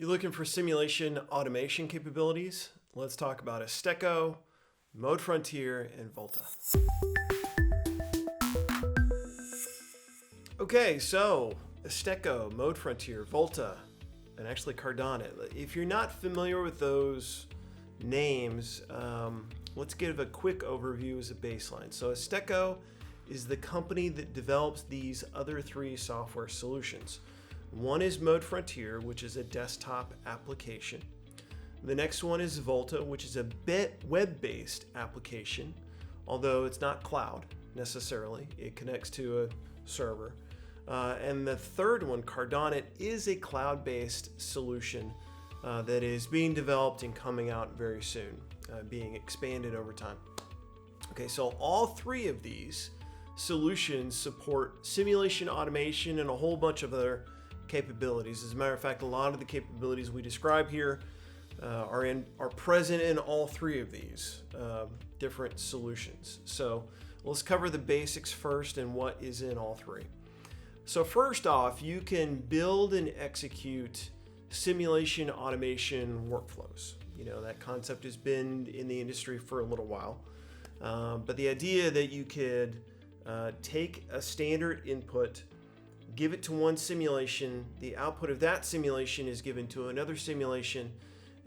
You're looking for simulation automation capabilities? Let's talk about Esteco, Mode Frontier, and VOLTA. Okay, so Esteco, Mode Frontier, VOLTA, and actually Cardona. If you're not familiar with those names, let's give a quick overview as a baseline. So Esteco is the company that develops these other three software solutions. One is Mode Frontier, which is a desktop application. The next one is VOLTA, which is a web-based application, although it's not cloud necessarily. It connects to a server. And the third one, Cardona, is a cloud-based solution that is being developed and coming out very soon, being expanded over time. Okay, so all three of these solutions support simulation automation and a whole bunch of other capabilities. As a matter of fact, a lot of the capabilities we describe here are present in all three of these different solutions. So let's cover the basics first and what is in all three. So first off, you can build and execute simulation automation workflows. You know, that concept has been in the industry for a little while. But the idea that you could take a standard input, give it to one simulation, the output of that simulation is given to another simulation,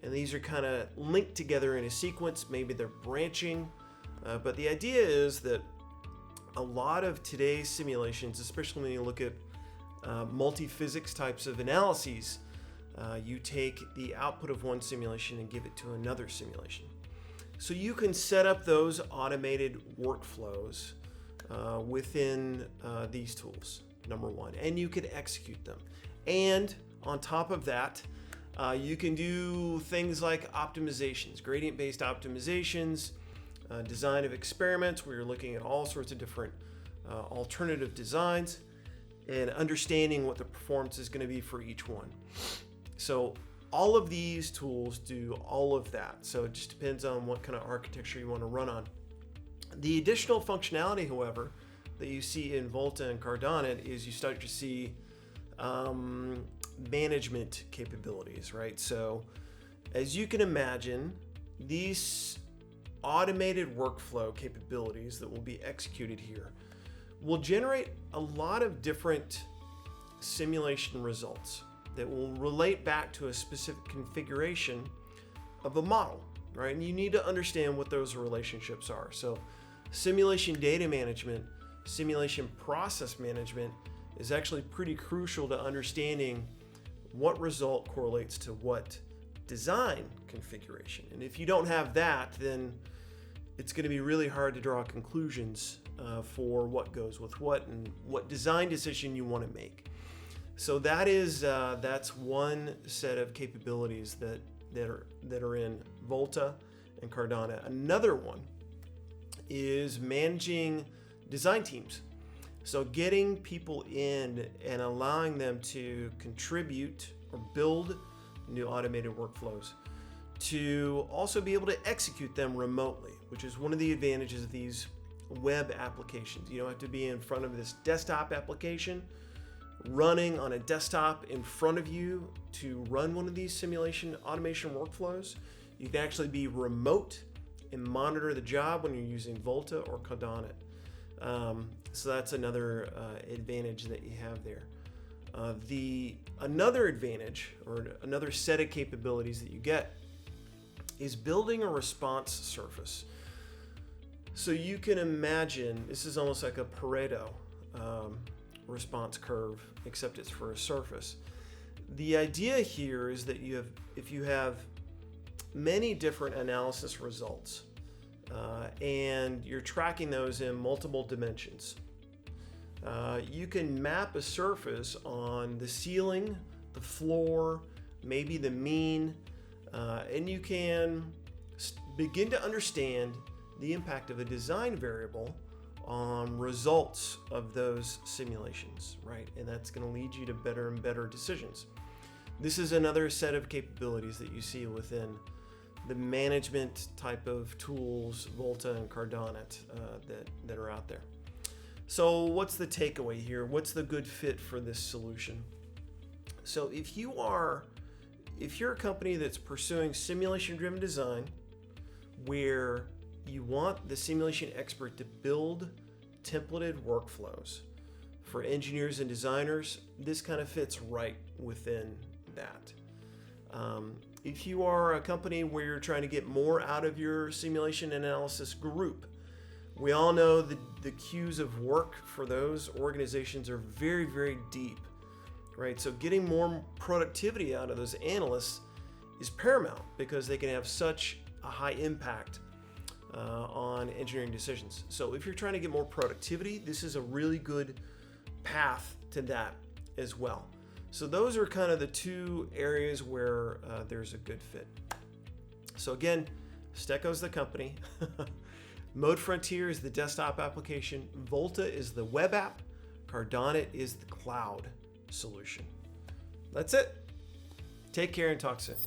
and these are kind of linked together in a sequence. Maybe they're branching, but the idea is that a lot of today's simulations, especially when you look at multi-physics types of analyses, you take the output of one simulation and give it to another simulation. So you can set up those automated workflows within these tools, number one, and you can execute them. And on top of that, you can do things like optimizations, gradient-based optimizations, design of experiments where you're looking at all sorts of different alternative designs and understanding what the performance is going to be for each one. So all of these tools do all of that. So it just depends on what kind of architecture you want to run on. The additional functionality, however, that you see in VOLTA and Cardona is you start to see management capabilities, right? So as you can imagine, these automated workflow capabilities that will be executed here will generate a lot of different simulation results that will relate back to a specific configuration of a model, right? And you need to understand what those relationships are. So simulation data management, simulation process management is actually pretty crucial to understanding what result correlates to what design configuration. And if you don't have that, then it's going to be really hard to draw conclusions for what goes with what and what design decision you want to make. So that's one set of capabilities that are in VOLTA and Cardona. Another one is managing design teams. So getting people in and allowing them to contribute or build new automated workflows, to also be able to execute them remotely, which is one of the advantages of these web applications. You don't have to be in front of this desktop application running on a desktop in front of you to run one of these simulation automation workflows. You can actually be remote and monitor the job when you're using VOLTA or Cardona. So that's another advantage that you have there. Another advantage or another set of capabilities that you get is building a response surface. So you can imagine this is almost like a Pareto response curve, except it's for a surface. The idea here is that if you have many different analysis results and you're tracking those in multiple dimensions, you can map a surface on the ceiling, the floor, maybe the mean, and you can begin to understand the impact of a design variable on results of those simulations, right? And that's going to lead you to better and better decisions. This is another set of capabilities that you see within the management type of tools, VOLTA and Cardona, that are out there. So what's the takeaway here? What's the good fit for this solution? So if you are if you're a company that's pursuing simulation-driven design, where you want the simulation expert to build templated workflows for engineers and designers, this kind of fits right within that. If you are a company where you're trying to get more out of your simulation analysis group, we all know the queues of work for those organizations are very, very deep, right? So getting more productivity out of those analysts is paramount because they can have such a high impact on engineering decisions. So if you're trying to get more productivity, this is a really good path to that as well. So those are kind of the two areas where there's a good fit. So again, Esteco's the company. Mode Frontier is the desktop application. VOLTA is the web app. Cardona is the cloud solution. That's it. Take care and talk soon.